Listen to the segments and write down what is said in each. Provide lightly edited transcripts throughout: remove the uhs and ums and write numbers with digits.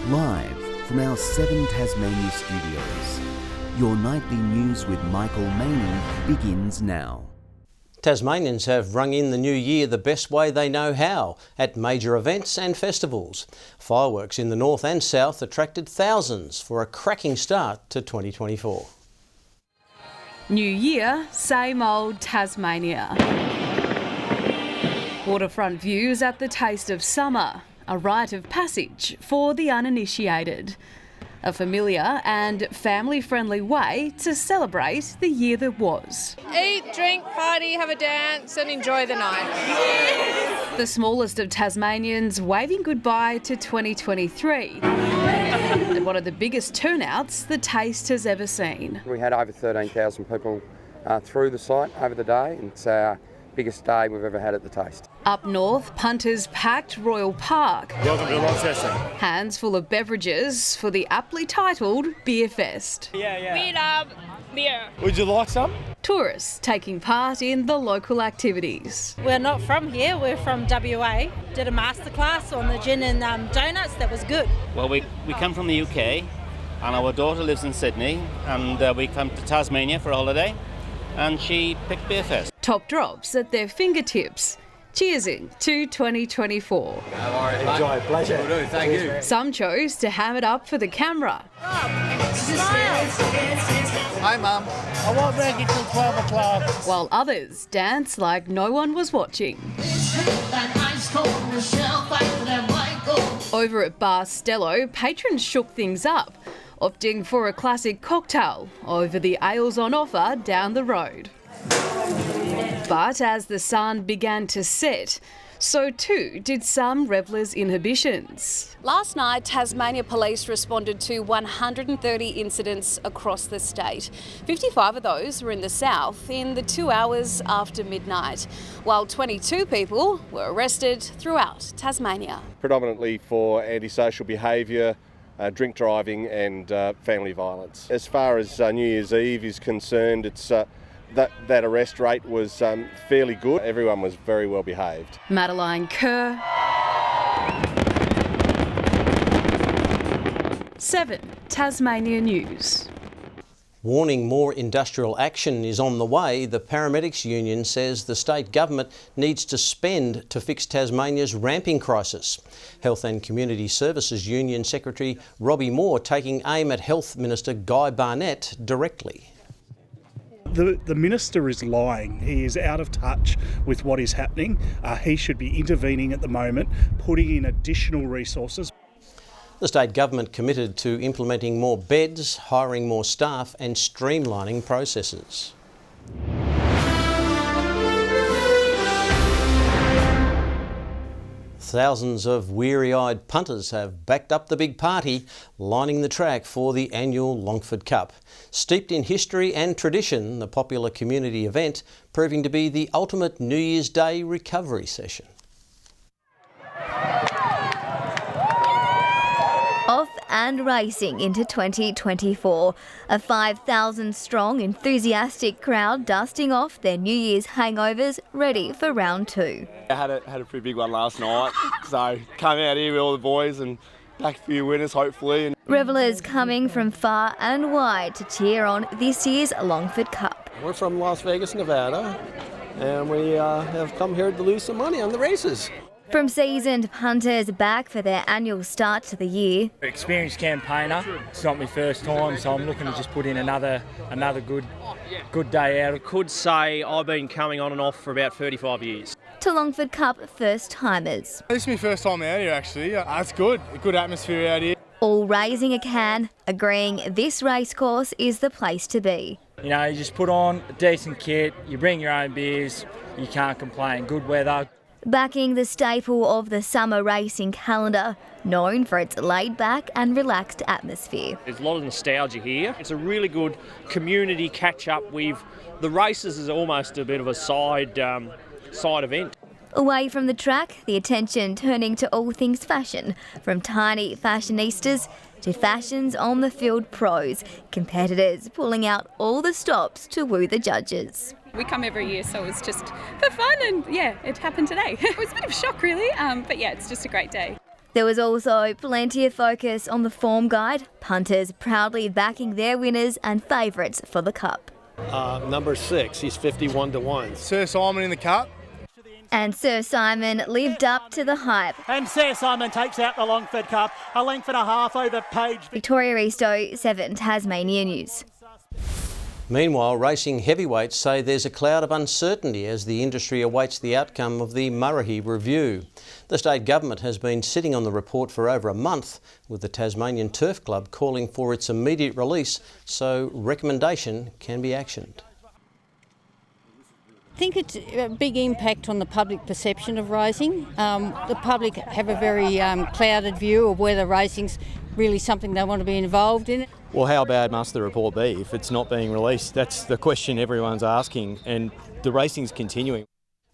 Live from our 7 Tasmania studios, your nightly news with Michael Maney begins now. Tasmanians have rung in the new year the best way they know how, at major events and festivals. Fireworks in the north and south attracted thousands for a cracking start to 2024. New year, same old Tasmania. Waterfront views at the taste of summer, a rite of passage for the uninitiated. A familiar and family-friendly way to celebrate the year that was. Eat, drink, party, have a dance and enjoy the night. Yes! The smallest of Tasmanians waving goodbye to 2023. And one of the biggest turnouts the taste has ever seen. We had over 13,000 people through the site over the day, and it's our biggest day we've ever had at the Taste. Up north, punters packed Royal Park. Welcome to the Launceston. Hands full of beverages for the aptly titled Beer Fest. Yeah. We love beer. Would you like some? Tourists taking part in the local activities. We're not from here, we're from WA. Did a masterclass on the gin and donuts, that was good. Well, we come from the UK and our daughter lives in Sydney, and we come to Tasmania for a holiday, and she picked Beer Fest. Top drops at their fingertips. Cheersing to 2024. Enjoy, pleasure. Will do, thank you. Some chose to ham it up for the camera. Hi, Mum. I won't break it till 12 o'clock. While others dance like no one was watching. Over at Bar Stello, patrons shook things up, opting for a classic cocktail over the ales on offer down the road. But as the sun began to set, so too did some revellers' inhibitions. Last night, Tasmania Police responded to 130 incidents across the state. 55 of those were in the south in the 2 hours after midnight, while 22 people were arrested throughout Tasmania. Predominantly for antisocial behaviour, drink driving and family violence. As far as New Year's Eve is concerned, it's that arrest rate was fairly good. Everyone was very well behaved. Madeline Kerr. 7 Tasmania News. Warning more industrial action is on the way, the Paramedics Union says the state government needs to spend to fix Tasmania's ramping crisis. Health and Community Services Union Secretary Robbie Moore taking aim at Health Minister Guy Barnett directly. The Minister is lying. He is out of touch with what is happening. He should be intervening at the moment, putting in additional resources. The state government committed to implementing more beds, hiring more staff and streamlining processes. Thousands of weary-eyed punters have backed up the big party, lining the track for the annual Longford Cup. Steeped in history and tradition, the popular community event proving to be the ultimate New Year's Day recovery session. Off and racing into 2024. A 5,000 strong enthusiastic crowd dusting off their New Year's hangovers, ready for round 2. I had a pretty big one last night, so came out here with all the boys and back a few winners hopefully. Revellers coming from far and wide to cheer on this year's Longford Cup. We're from Las Vegas, Nevada, and we have come here to lose some money on the races. From seasoned punters back for their annual start to the year. Experienced campaigner. It's not my first time, so I'm looking to just put in another good day out. I could say I've been coming on and off for about 35 years. To Longford Cup first timers. This is my first time out here actually. It's good. A good atmosphere out here. All raising a can, agreeing this racecourse is the place to be. You know, you just put on a decent kit, you bring your own beers, you can't complain. Good weather. Backing the staple of the summer racing calendar, known for its laid-back and relaxed atmosphere. There's a lot of nostalgia here. It's a really good community catch-up with the races is almost a bit of a side event. Away from the track, the attention turning to all things fashion, from tiny fashionistas to fashions on the field pros, competitors pulling out all the stops to woo the judges. We come every year, so it's just for fun, and yeah, it happened today. It was a bit of a shock really, but yeah, it's just a great day. There was also plenty of focus on the form guide, punters proudly backing their winners and favourites for the Cup. Number 6, he's 51 to 1. Sir Simon in the Cup. And Sir Simon lived up to the hype. And Sir Simon takes out the Longford Cup, a length and a half over Page. Victoria Easto, 7 Tasmania News. Meanwhile, racing heavyweights say there's a cloud of uncertainty as the industry awaits the outcome of the Murray review. The state government has been sitting on the report for over a month, with the Tasmanian Turf Club calling for its immediate release so recommendation can be actioned. I think it's a big impact on the public perception of racing. The public have a very clouded view of whether racing's really something they want to be involved in. Well, how bad must the report be if it's not being released? That's the question everyone's asking, and the racing's continuing.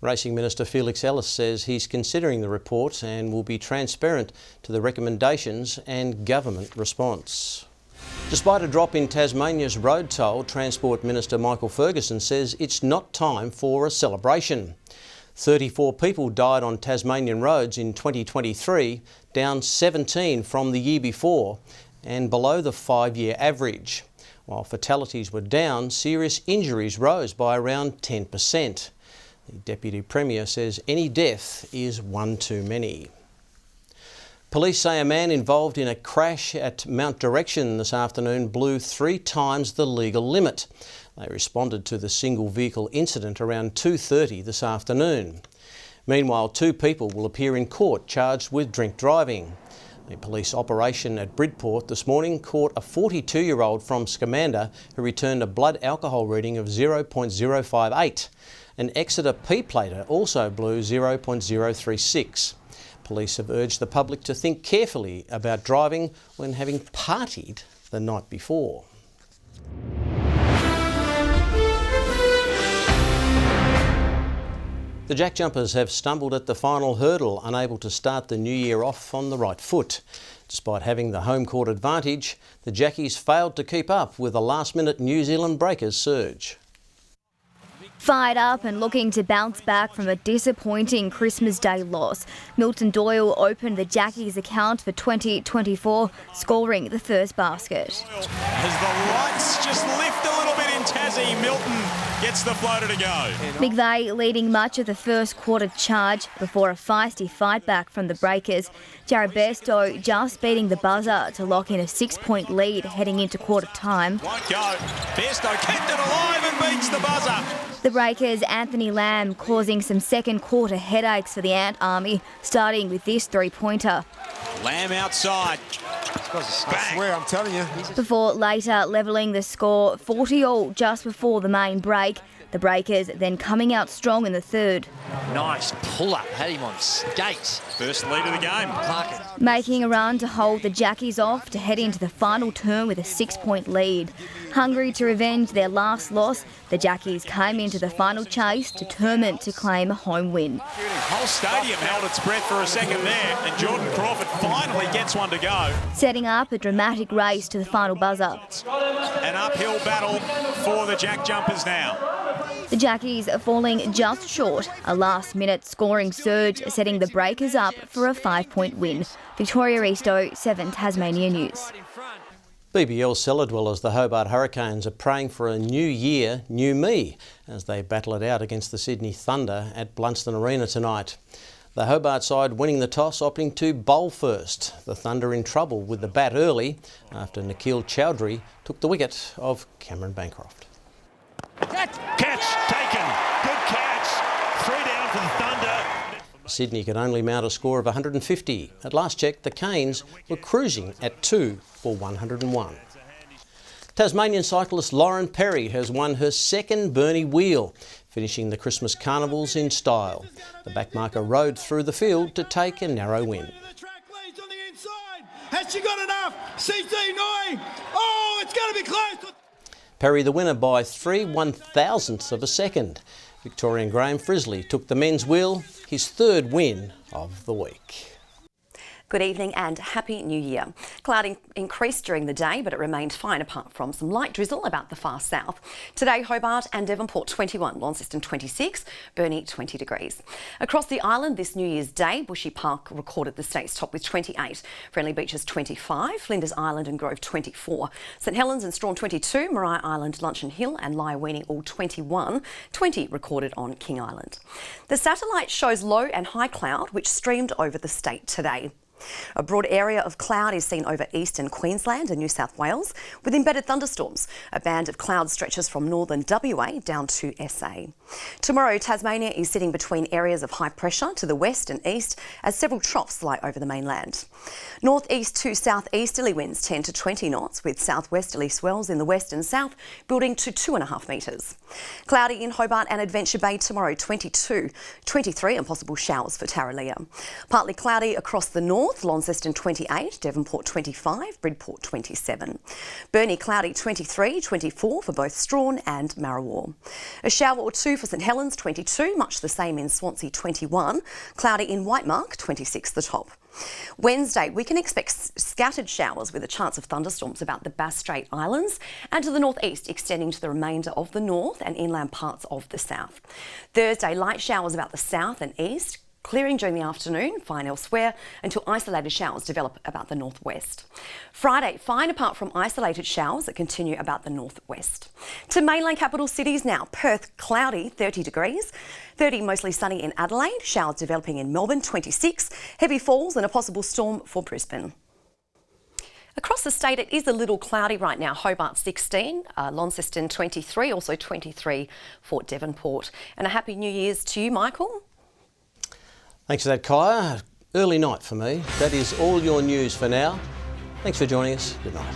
Racing Minister Felix Ellis says he's considering the report and will be transparent to the recommendations and government response. Despite a drop in Tasmania's road toll, Transport Minister Michael Ferguson says it's not time for a celebration. 34 people died on Tasmanian roads in 2023, down 17 from the year before and below the 5-year average. While fatalities were down, serious injuries rose by around 10%. The Deputy Premier says any death is one too many. Police say a man involved in a crash at Mount Direction this afternoon blew 3 times the legal limit. They responded to the single vehicle incident around 2:30 this afternoon. Meanwhile, 2 people will appear in court charged with drink driving. A police operation at Bridport this morning caught a 42-year-old from Scamander who returned a blood alcohol reading of 0.058. An Exeter P-plater also blew 0.036. Police have urged the public to think carefully about driving when having partied the night before. The Jack Jumpers have stumbled at the final hurdle, unable to start the new year off on the right foot. Despite having the home court advantage, the Jackies failed to keep up with the last-minute New Zealand Breakers surge. Fired up and looking to bounce back from a disappointing Christmas Day loss, Milton Doyle opened the Jackies account for 2024, scoring the first basket. As the lights just lift a little bit in Tassie, Milton gets the floater to go. McVeigh leading much of the first quarter charge before a feisty fight back from the Breakers. Jared Bairstow just beating the buzzer to lock in a 6-point lead heading into quarter time. Won't go. Bairstow kept it alive and beats the buzzer. The Breakers' Anthony Lamb causing some second quarter headaches for the Ant Army, starting with this 3-pointer. Lamb outside. I swear, I'm telling you. Before later levelling the score 40-all just before the main break. The Breakers then coming out strong in the third. Nice pull-up, had him on skates. First lead of the game. Making a run to hold the Jackies off to head into the final term with a 6-point lead. Hungry to revenge their last loss, the Jackies came into the final chase determined to claim a home win. The whole stadium held its breath for a second there, and Jordan Crawford finally gets one to go. Setting up a dramatic race to the final buzzer. An uphill battle for the Jack Jumpers now. The Jackies are falling just short, a last-minute scoring surge setting the Breakers up for a 5-point win. Victoria Easto, 7 Tasmania News. BBL cellar dwellers, the Hobart Hurricanes, are praying for a new year, new me, as they battle it out against the Sydney Thunder at Blunston Arena tonight. The Hobart side winning the toss, opting to bowl first. The Thunder in trouble with the bat early after Nikhil Chowdhury took the wicket of Cameron Bancroft. Catch taken. Good catch. 3 down for the Thunder. Sydney could only mount a score of 150. At last check, the Canes were cruising at 2 for 101. Tasmanian cyclist Lauren Perry has won her second Burnie Wheel, finishing the Christmas carnivals in style. The backmarker rode through the field to take a narrow win. Has she got enough? CC9. Oh, it's going to be close. Perry the winner by 3/1000ths of a second. Victorian Graham Frisley took the men's wheel, his third win of the week. Good evening and Happy New Year. Cloud increased during the day, but it remained fine apart from some light drizzle about the far south. Today, Hobart and Devonport 21, Launceston 26, Burnie 20 degrees. Across the island this New Year's Day, Bushy Park recorded the state's top with 28, Friendly Beaches 25, Flinders Island and Grove 24, St Helens and Strawn 22, Maria Island, Luncheon Hill and Lyweenie all 21, 20 recorded on King Island. The satellite shows low and high cloud which streamed over the state today. A broad area of cloud is seen over eastern Queensland and New South Wales with embedded thunderstorms. A band of cloud stretches from northern WA down to SA. Tomorrow, Tasmania is sitting between areas of high pressure to the west and east as several troughs lie over the mainland. Northeast to southeasterly winds 10 to 20 knots with southwesterly swells in the west and south building to 2.5 metres. Cloudy in Hobart and Adventure Bay tomorrow 22, 23 and possible showers for Tarraleah. Partly cloudy across the north, Launceston 28, Devonport 25, Bridport 27. Burnie cloudy 23, 24 for both Strawn and Marrawar. A shower or two for St Helens 22, much the same in Swansea 21. Cloudy in Whitemark 26 the top. Wednesday, we can expect scattered showers with a chance of thunderstorms about the Bass Strait Islands and to the northeast, extending to the remainder of the north and inland parts of the south. Thursday, light showers about the south and east, clearing during the afternoon, fine elsewhere, until isolated showers develop about the northwest. Friday, fine apart from isolated showers that continue about the northwest. To mainland capital cities now, Perth cloudy, 30 degrees, 30 mostly sunny in Adelaide, showers developing in Melbourne, 26, heavy falls and a possible storm for Brisbane. Across the state, it is a little cloudy right now. Hobart 16, Launceston 23, also 23 for Devonport. And a happy New Year's to you, Michael. Thanks for that, Kaya. Early night for me. That is all your news for now. Thanks for joining us. Good night.